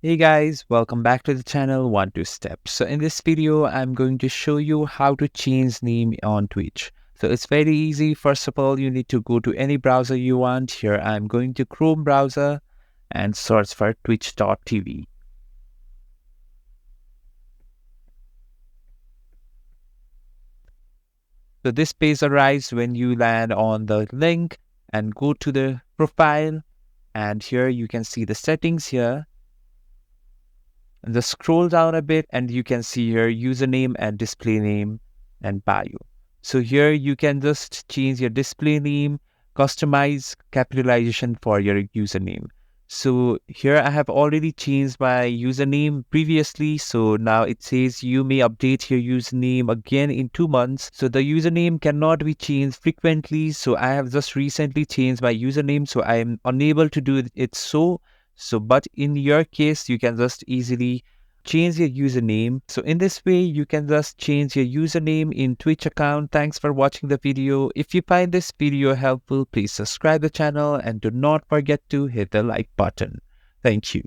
Hey guys, welcome back to the channel 1 2 Steps. So in this video, I'm going to show you how to change name on Twitch. So it's very easy. First of all, you need to go to any browser you want. Here I'm going to Chrome browser and search for twitch.tv. So this page arrives when you land on the link and go to the profile, and here you can see the settings here. And just scroll down a bit and you can see here username and display name and bio. So here you can just change your display name, customize capitalization for your username. So here I have already changed my username previously. So now it says you may update your username again in 2 months. So the username cannot be changed frequently. So I have just recently changed my username. So I am unable to do it but in your case, you can just easily change your username. So in this way, you can just change your username in Twitch account. Thanks for watching the video. If you find this video helpful, please subscribe the channel and do not forget to hit the like button. Thank you.